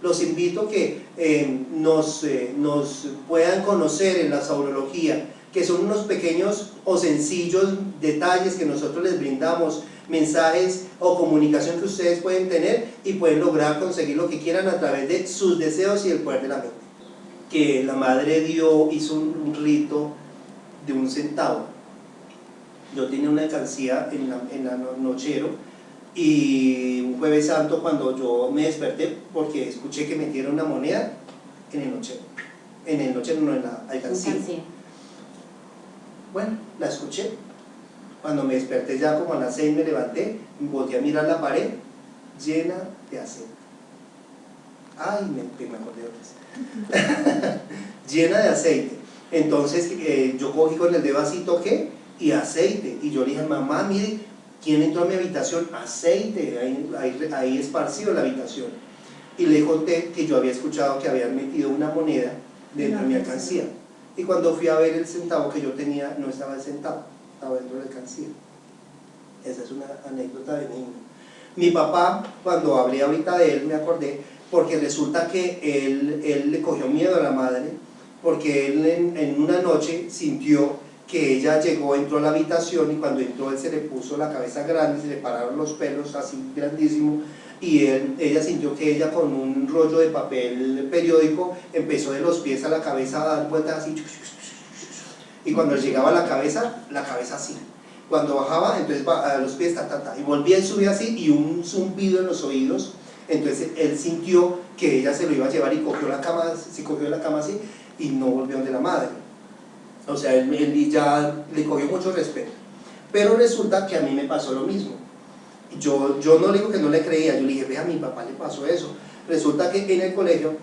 los invito a que nos puedan conocer en la saurología, que son unos pequeños o sencillos detalles que nosotros les brindamos, mensajes o comunicación que ustedes pueden tener y pueden lograr conseguir lo que quieran a través de sus deseos y el poder de la mente. Que la madre hizo un rito de 1 centavo. Yo tenía una alcancía en la nochero, y un jueves santo cuando yo me desperté porque escuché que metieron una moneda en el nochero, no, en la alcancía. Bueno, la escuché. Cuando me desperté ya como a las 6 me levanté, volteé a mirar la pared llena de aceite. Ay, me acordé otra vez. Llena de aceite. Entonces yo cogí con el dedo así, toqué, y aceite. Y yo le dije, mamá, mire, ¿quién entró a mi habitación? Aceite, ahí esparcido en la habitación. Y le conté que yo había escuchado que habían metido una moneda dentro de mi alcancía. Y cuando fui a ver el centavo que yo tenía, no estaba el centavo, estaba dentro de la alcancía. Esa es una anécdota de niño. Mi papá, cuando hablé ahorita de él, me acordé, porque resulta que él le cogió miedo a la madre, porque él en una noche sintió que ella llegó, entró a la habitación, y cuando entró él se le puso la cabeza grande, se le pararon los pelos así grandísimo, y ella sintió que ella con un rollo de papel periódico empezó de los pies a la cabeza a dar vueltas así, y cuando llegaba a la cabeza así, cuando bajaba, entonces a los pies, y volvía y subía así, y un zumbido en los oídos. Entonces él sintió que ella se lo iba a llevar y cogió la cama así, y no volvió donde la madre. O sea, él ya le cogió mucho respeto. Pero resulta que a mí me pasó lo mismo. Yo no le digo que no le creía, yo le dije, vea, a mi papá le pasó eso. Resulta que en el colegio,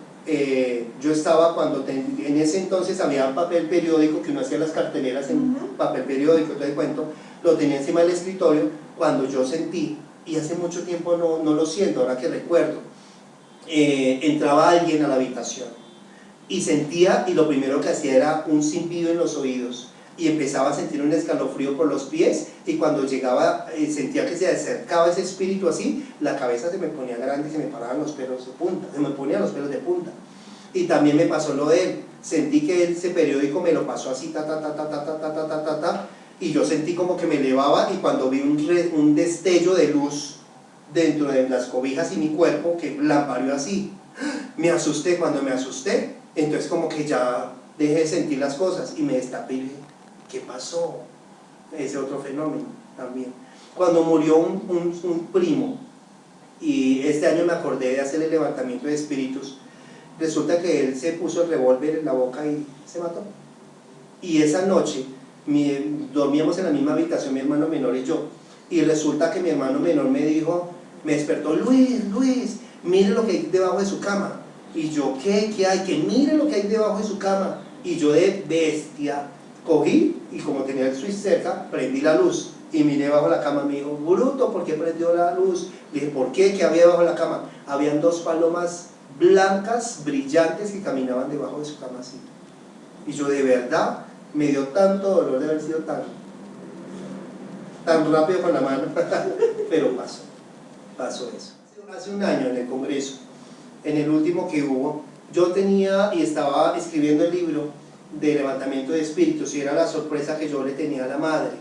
yo estaba en ese entonces había papel periódico, que uno hacía las carteleras en papel periódico, entonces cuento, lo tenía encima del escritorio, cuando yo sentí, y hace mucho tiempo no lo siento, ahora que recuerdo, entraba alguien a la habitación, y sentía, y lo primero que hacía era un zumbido en los oídos, y empezaba a sentir un escalofrío por los pies, y cuando llegaba, sentía que se acercaba ese espíritu así, la cabeza se me ponía grande y se me paraban los pelos de punta, se me ponían los pelos de punta. Y también me pasó lo de él, sentí que ese periódico me lo pasó así, y yo sentí como que me elevaba, y cuando vi un destello de luz dentro de las cobijas y mi cuerpo, que lampareó así, me asusté. Cuando me asusté, entonces como que ya dejé de sentir las cosas y me destapé y dije, ¿qué pasó? Ese otro fenómeno también. Cuando murió un primo, y este año me acordé de hacer el levantamiento de espíritus, resulta que él se puso el revólver en la boca y se mató. Y esa noche dormíamos en la misma habitación mi hermano menor y yo, y resulta que mi hermano menor me despertó, Luis, mire lo que hay debajo de su cama. Y yo, ¿qué hay? Que mire lo que hay debajo de su cama. Y yo, de bestia, cogí, y como tenía el switch cerca, prendí la luz y miré bajo la cama. Me dijo, bruto, ¿por qué prendió la luz? Le dije, ¿por qué? ¿Qué había debajo de la cama? Habían 2 palomas blancas, brillantes, que caminaban debajo de su cama así. Y yo, de verdad, me dio tanto dolor de haber sido tan rápido con la mano, pero pasó eso. Hace un año en el Congreso, en el último que hubo, yo tenía y estaba escribiendo el libro de levantamiento de espíritus, y era la sorpresa que yo le tenía a la madre,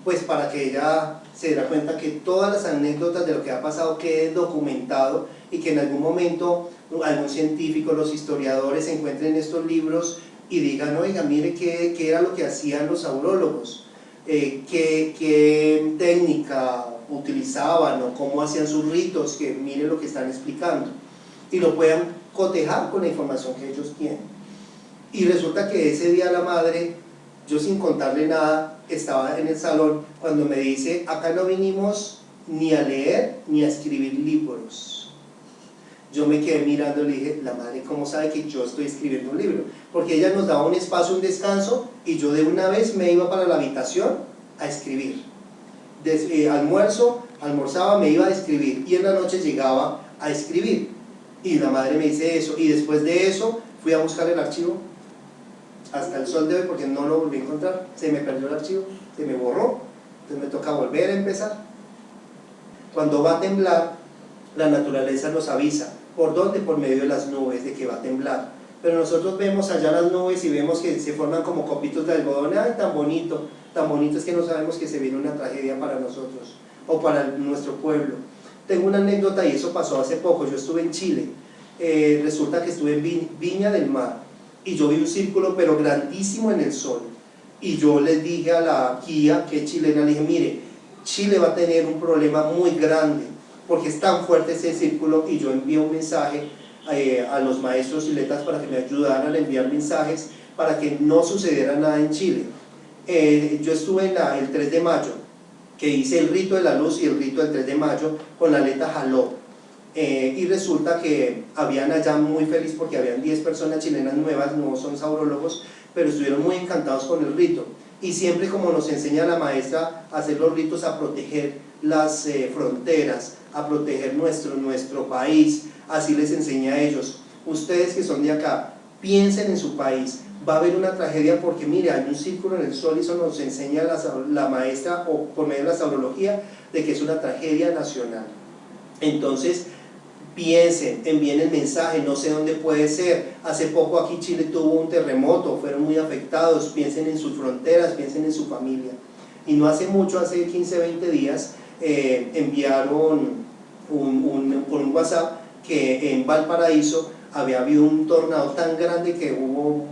pues para que ella se diera cuenta que todas las anécdotas de lo que ha pasado quede documentado, y que en algún momento algún científico, los historiadores, encuentren estos libros y digan, oiga, mire qué era lo que hacían los aurólogos, qué técnica utilizaban o cómo hacían sus ritos, que miren lo que están explicando, y lo puedan cotejar con la información que ellos tienen. Y resulta que ese día la madre, yo sin contarle nada, estaba en el salón cuando me dice, acá no vinimos ni a leer ni a escribir libros. Yo me quedé mirando y le dije, la madre, ¿cómo sabe que yo estoy escribiendo un libro? Porque ella nos daba un espacio, un descanso, y yo de una vez me iba para la habitación a escribir. Almorzaba, me iba a escribir, y en la noche llegaba a escribir. Y la madre me dice eso, y después de eso fui a buscar el archivo hasta el sol de hoy, porque no lo volví a encontrar, se me perdió el archivo, se me borró, entonces me toca volver a empezar. Cuando va a temblar, la naturaleza nos avisa, ¿Por dónde? Por medio de las nubes, de que va a temblar. Pero nosotros vemos allá las nubes y vemos que se forman como copitos de algodón. ¡Ay, tan bonito es que no sabemos que se viene una tragedia para nosotros o para nuestro pueblo! Tengo una anécdota y eso pasó hace poco. Yo estuve en Chile, resulta que estuve en Viña del Mar y yo vi un círculo pero grandísimo en el sol, y yo les dije a la guía, que es chilena, le dije: mire, Chile va a tener un problema muy grande porque es tan fuerte ese círculo. Y yo envié un mensaje a los maestros chiletas para que me ayudaran a enviar mensajes para que no sucediera nada en Chile. Yo estuve el 3 de mayo, que hice el rito de la luz y el rito del 3 de mayo con la aleta Jaló, y resulta que habían allá muy feliz porque habían 10 personas chilenas nuevas, no son saurólogos, pero estuvieron muy encantados con el rito. Y siempre, como nos enseña la maestra, a hacer los ritos, a proteger las fronteras, a proteger nuestro país, así les enseña a ellos. Ustedes que son de acá, piensen en su país, va a haber una tragedia porque mire, hay un círculo en el sol, y eso nos enseña la maestra, o por medio de la astrología, de que es una tragedia nacional. Entonces, piensen, envíen el mensaje, no sé dónde puede ser. Hace poco aquí Chile tuvo un terremoto, fueron muy afectados, piensen en sus fronteras, piensen en su familia. Y no hace mucho, hace 15, 20 días, enviaron por un WhatsApp que en Valparaíso había habido un tornado tan grande que hubo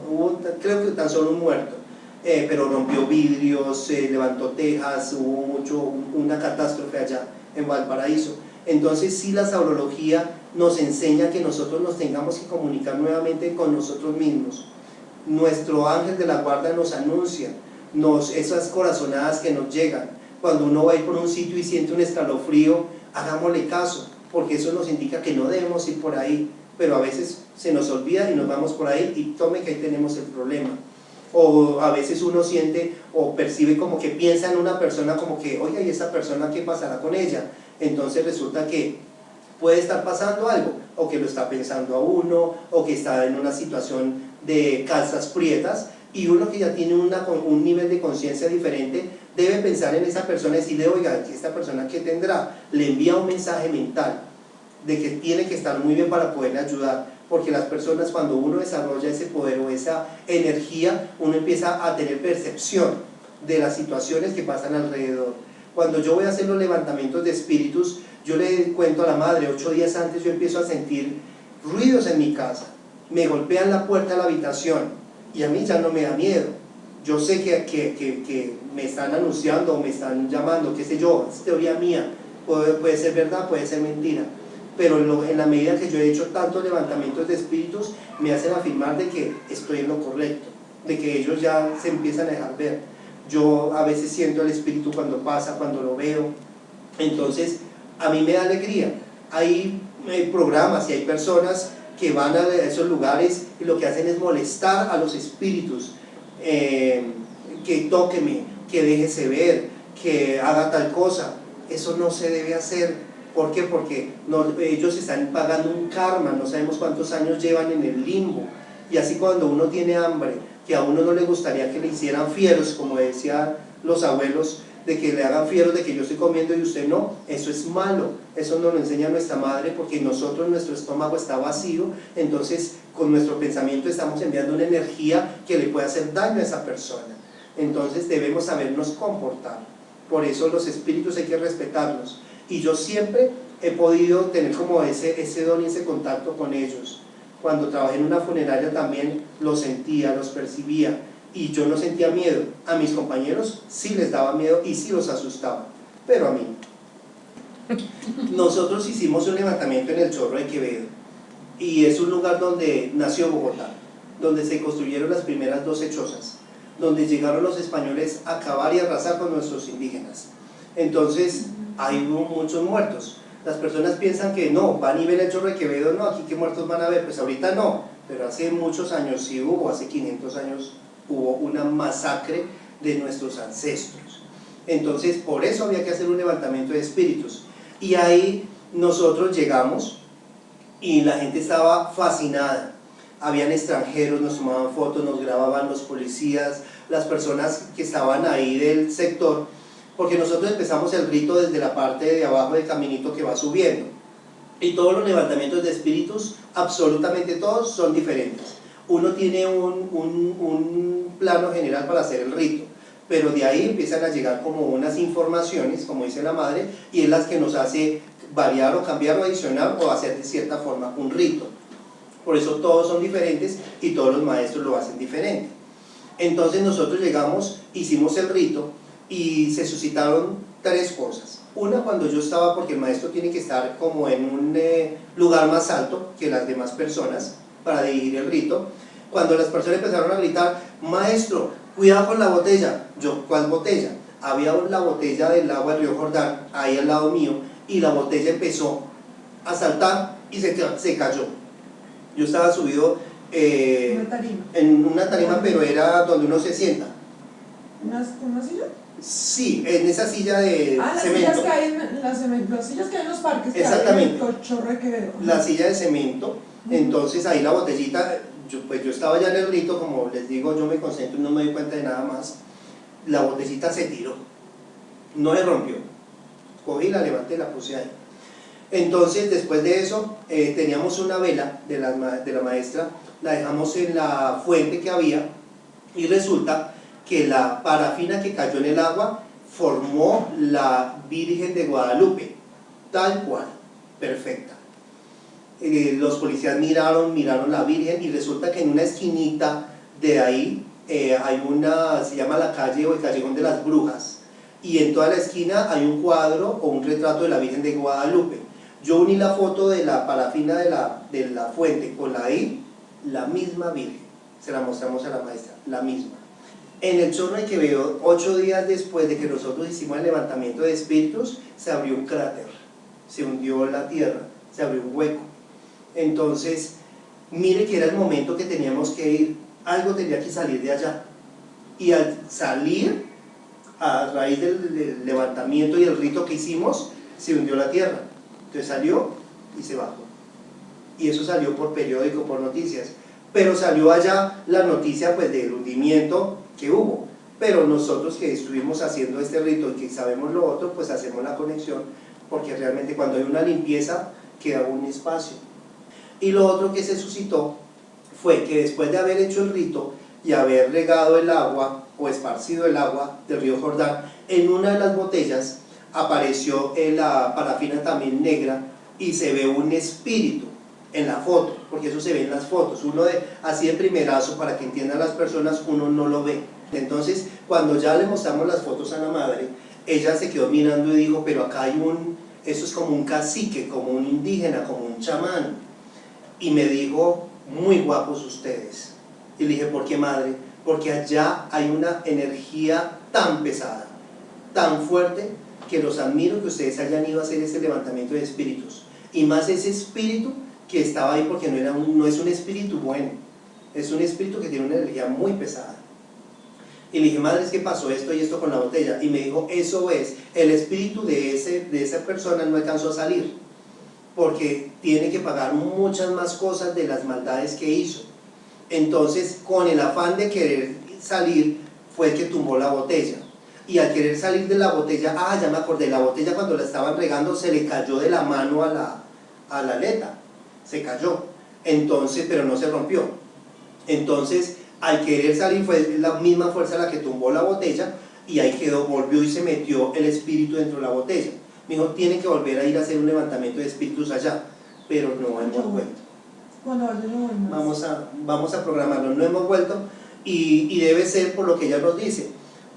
creo que tan solo un muerto, pero rompió vidrios, levantó tejas, hubo una catástrofe allá en Valparaíso. Entonces sí, la astrología nos enseña que nosotros nos tengamos que comunicar nuevamente con nosotros mismos. Nuestro ángel de la guarda nos anuncia esas corazonadas que nos llegan. Cuando uno va a ir por un sitio y siente un escalofrío, hagámosle caso, porque eso nos indica que no debemos ir por ahí, pero a veces se nos olvida y nos vamos por ahí, y tome que ahí tenemos el problema. O a veces uno siente o percibe como que piensa en una persona, como que, oiga, ¿y esa persona qué pasará con ella? Entonces resulta que puede estar pasando algo, o que lo está pensando a uno, o que está en una situación de calzas prietas, y uno que ya tiene un nivel de conciencia diferente debe pensar en esa persona y decirle: oiga, ¿esta persona qué tendrá? Le envía un mensaje mental de que tiene que estar muy bien para poderle ayudar, porque las personas, cuando uno desarrolla ese poder o esa energía, uno empieza a tener percepción de las situaciones que pasan alrededor. Cuando yo voy a hacer los levantamientos de espíritus, yo le cuento a la madre, 8 días antes yo empiezo a sentir ruidos en mi casa, me golpean la puerta de la habitación, y a mí ya no me da miedo. Yo sé que me están anunciando o me están llamando, qué sé yo, es teoría mía, puede ser verdad, puede ser mentira, pero en la medida que yo he hecho tantos levantamientos de espíritus, me hacen afirmar de que estoy en lo correcto, de que ellos ya se empiezan a dejar ver. Yo a veces siento el espíritu cuando pasa, cuando lo veo, entonces a mí me da alegría. Hay programas y hay personas que van a esos lugares y lo que hacen es molestar a los espíritus, que tóqueme, que déjese ver, que haga tal cosa. Eso no se debe hacer. ¿Por qué? Porque ellos están pagando un karma, no sabemos cuántos años llevan en el limbo. Y así, cuando uno tiene hambre, que a uno no le gustaría que le hicieran fieros, como decían los abuelos, de que le hagan fieros de que yo estoy comiendo y usted no, eso es malo. Eso nos lo enseña nuestra madre, porque nosotros, nuestro estómago está vacío, entonces con nuestro pensamiento estamos enviando una energía que le puede hacer daño a esa persona. Entonces debemos sabernos comportar. Por eso los espíritus hay que respetarlos, y yo siempre he podido tener como ese don y ese contacto con ellos. Cuando trabajé en una funeraria también los sentía, los percibía, y yo no sentía miedo. A mis compañeros sí les daba miedo y sí los asustaba, pero a mí. Nosotros hicimos un levantamiento en el Chorro de Quevedo, y es un lugar donde nació Bogotá, donde se construyeron las primeras 12 chozas, donde llegaron los españoles a acabar y arrasar con nuestros indígenas. Entonces hay muchos muertos. Las personas piensan que no, van y ven el Chorro de Quevedo, no, aquí qué muertos van a ver. Pues ahorita no, pero hace muchos años sí hubo, hace 500 años hubo una masacre de nuestros ancestros. Entonces por eso había que hacer un levantamiento de espíritus, y ahí nosotros llegamos y la gente estaba fascinada. Habían extranjeros, nos tomaban fotos, nos grababan los policías, las personas que estaban ahí del sector, porque nosotros empezamos el rito desde la parte de abajo del caminito que va subiendo. Y todos los levantamientos de espíritus, absolutamente todos, son diferentes. Uno tiene un plano general para hacer el rito, pero de ahí empiezan a llegar como unas informaciones, como dice la madre, y es las que nos hace variar o cambiar o adicionar o hacer de cierta forma un rito. Por eso todos son diferentes y todos los maestros lo hacen diferente. Entonces nosotros llegamos, hicimos el rito y se suscitaron tres cosas. Una, cuando yo estaba, porque el maestro tiene que estar como en un lugar más alto que las demás personas para dirigir el rito. Cuando las personas empezaron a gritar, maestro, cuidado con la botella. Yo, ¿cuál botella? Había la botella del agua del río Jordán ahí al lado mío, y la botella empezó a saltar y se cayó. Yo estaba subido en una tarima, pero era donde uno se sienta. ¿Una silla? Sí, en esa silla de las cemento. Sillas que hay las sillas que hay en los parques. Exactamente. Que la silla de cemento. Entonces ahí la botellita, yo estaba ya en el rito, como les digo, yo me concentro y no me doy cuenta de nada más. La botellita se tiró, no se rompió. Cogí, la levanté, la puse ahí. Entonces después de eso teníamos una vela de la maestra, la dejamos en la fuente que había, y resulta que la parafina que cayó en el agua formó la Virgen de Guadalupe, tal cual, perfecta. Los policías miraron la Virgen, y resulta que en una esquinita de ahí hay se llama la calle o el Callejón de las Brujas, y en toda la esquina hay un cuadro o un retrato de la Virgen de Guadalupe. Yo uní la foto de la parafina de la fuente con la de ahí, la misma Virgen, se la mostramos a la maestra, la misma. En el Chorro de Quevedo, 8 días después de que nosotros hicimos el levantamiento de espíritus, se abrió un cráter, se hundió la tierra, se abrió un hueco. Entonces, mire que era el momento que teníamos que ir, algo tenía que salir de allá. Y al salir, a raíz del levantamiento y el rito que hicimos, se hundió la tierra. Entonces salió y se bajó. Y eso salió por periódico, por noticias. Pero salió allá la noticia pues del hundimiento que hubo. Pero nosotros que estuvimos haciendo este rito y que sabemos lo otro, pues hacemos la conexión, porque realmente cuando hay una limpieza queda un espacio. Y lo otro que se suscitó fue que después de haber hecho el rito y haber regado el agua o esparcido el agua del río Jordán, en una de las botellas apareció la parafina también negra, y se ve un espíritu en la foto, porque eso se ve en las fotos. Uno así de primerazo, para que entiendan las personas, uno no lo ve. Entonces cuando ya le mostramos las fotos a la madre, ella se quedó mirando y dijo, pero acá hay eso es como un cacique, como un indígena, como un chamán. Y me dijo, muy guapos ustedes. Y le dije, ¿por qué, madre? Porque allá hay una energía tan pesada, tan fuerte, que los admiro que ustedes hayan ido a hacer ese levantamiento de espíritus. Y más ese espíritu que estaba ahí, porque no es un espíritu bueno, es un espíritu que tiene una energía muy pesada. Y le dije, madre, es que pasó esto y esto con la botella. Y me dijo, eso es, el espíritu de esa persona no alcanzó a salir, porque tiene que pagar muchas más cosas de las maldades que hizo. Entonces, con el afán de querer salir, fue el que tumbó la botella. Y al querer salir de la botella, ya me acordé, la botella cuando la estaban regando se le cayó de la mano a la aleta, se cayó. Entonces, pero no se rompió. Entonces, al querer salir, fue la misma fuerza la que tumbó la botella, y ahí quedó, volvió y se metió el espíritu dentro de la botella. Me dijo, tienen que volver a ir a hacer un levantamiento de espíritus allá, pero no hemos vuelto. Cuando vamos a programarlo, no hemos vuelto, y debe ser por lo que ella nos dice.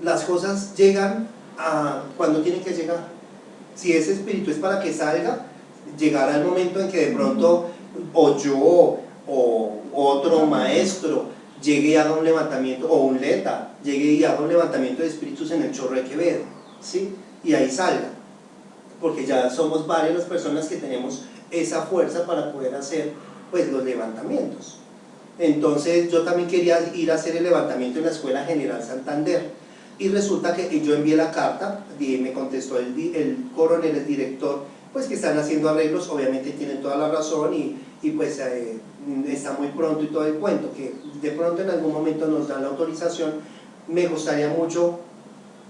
Las cosas llegan cuando tienen que llegar. Si ese espíritu es para que salga, llegará el momento en que de pronto o yo o otro maestro llegue y haga un levantamiento, o un leta llegue y haga un levantamiento de espíritus en el Chorro de Quevedo, ¿sí? Y ahí salga, porque ya somos varias las personas que tenemos esa fuerza para poder hacer pues los levantamientos. Entonces yo también quería ir a hacer el levantamiento en la Escuela General Santander, y resulta que yo envié la carta, y me contestó el coronel, el director, pues que están haciendo arreglos, obviamente tienen toda la razón, y pues está muy pronto y todo el cuento, que de pronto en algún momento nos dan la autorización. Me gustaría mucho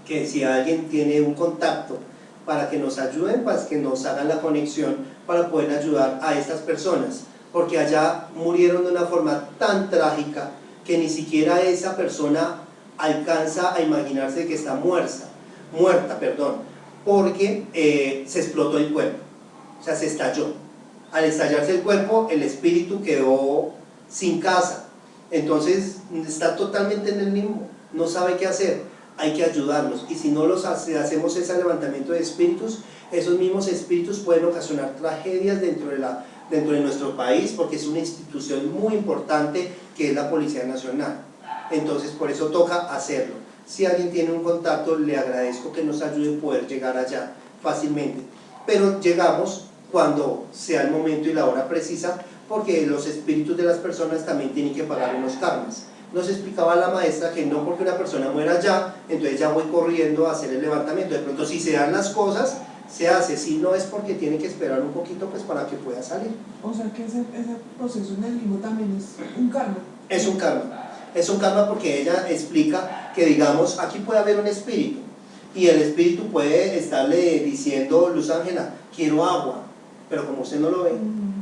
que si alguien tiene un contacto para que nos ayuden, pues que nos hagan la conexión para poder ayudar a estas personas, porque allá murieron de una forma tan trágica que ni siquiera esa persona alcanza a imaginarse que está muerta, porque se explotó el cuerpo, o sea, se estalló. Al estallarse el cuerpo, el espíritu quedó sin casa, entonces está totalmente en el limbo, no sabe qué hacer. Hay que ayudarlos, y si no hacemos ese levantamiento de espíritus, esos mismos espíritus pueden ocasionar tragedias dentro de nuestro país, porque es una institución muy importante que es la Policía Nacional. Entonces por eso toca hacerlo. Si alguien tiene un contacto, le agradezco que nos ayude a poder llegar allá fácilmente, pero llegamos cuando sea el momento y la hora precisa, porque los espíritus de las personas también tienen que pagar unos karmas. Nos explicaba la maestra que no porque una persona muera ya, entonces ya voy corriendo a hacer el levantamiento. De pronto si se dan las cosas, se hace. Si no, es porque tiene que esperar un poquito pues para que pueda salir. O sea que ese proceso en el limbo también es un karma. Es un karma. Es un karma porque ella explica que, digamos, aquí puede haber un espíritu, y el espíritu puede estarle diciendo: Luz Ángela, quiero agua, pero como usted no lo ve,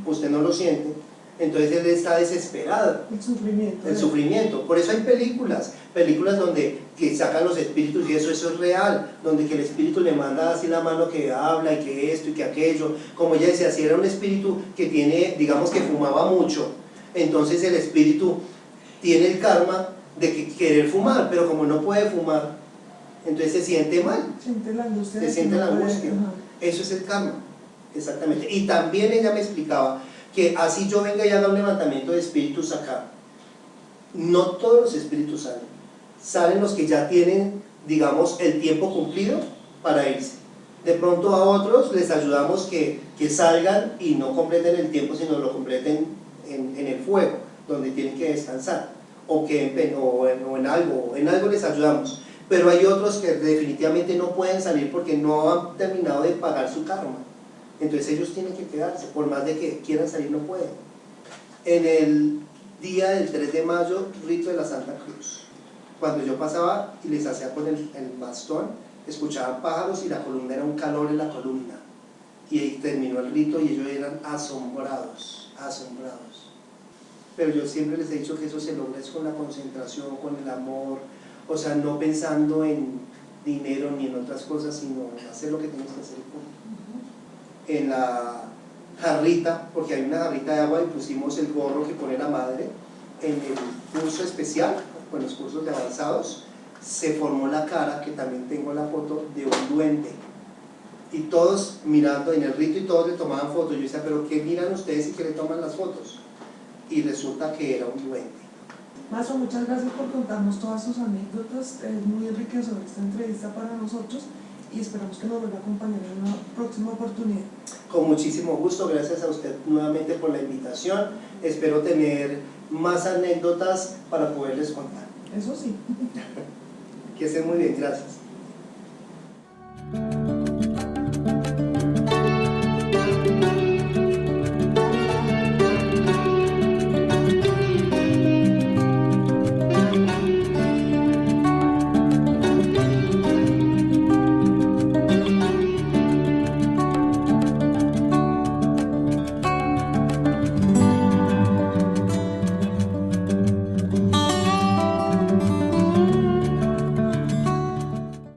usted no lo siente, entonces él está desesperado. El sufrimiento. Por eso hay películas donde que sacan los espíritus, y eso es real, donde que el espíritu le manda así la mano que habla, y que esto y que aquello. Como ella decía, si era un espíritu que tiene, digamos que fumaba mucho, entonces el espíritu tiene el karma de que querer fumar, pero como no puede fumar, entonces se siente mal. Siente la angustia. Se siente la angustia. Eso es el karma, exactamente. Y también ella me explicaba que así yo venga y haga un levantamiento de espíritus acá, no todos los espíritus salen los que ya tienen, digamos, el tiempo cumplido para irse. De pronto a otros les ayudamos que salgan y no completen el tiempo, sino lo completen en el fuego, donde tienen que descansar, o en algo les ayudamos. Pero hay otros que definitivamente no pueden salir porque no han terminado de pagar su karma. Entonces ellos tienen que quedarse, por más de que quieran salir, no pueden. En el día del 3 de mayo, rito de la Santa Cruz, cuando yo pasaba y les hacía con el bastón, escuchaban pájaros y la columna era un calor en la columna, y ahí terminó el rito y ellos eran asombrados. Pero yo siempre les he dicho que eso se logra es con la concentración, con el amor, o sea, no pensando en dinero ni en otras cosas, sino en hacer lo que tienes que hacer. En la jarrita, porque hay una jarrita de agua, y pusimos el gorro que pone la madre. En el curso especial, con los cursos de avanzados, se formó la cara, que también tengo la foto, de un duende, y todos mirando en el rito, y todos le tomaban fotos. Yo decía: ¿pero qué miran ustedes y qué le toman las fotos? Y resulta que era un duende. Mazo, muchas gracias por contarnos todas sus anécdotas. Es muy enriquecedora esta entrevista para nosotros, y esperamos que nos vuelva a acompañar en una próxima oportunidad. Con muchísimo gusto, gracias a usted nuevamente por la invitación. Espero tener más anécdotas para poderles contar. Eso sí. Que estén muy bien, gracias.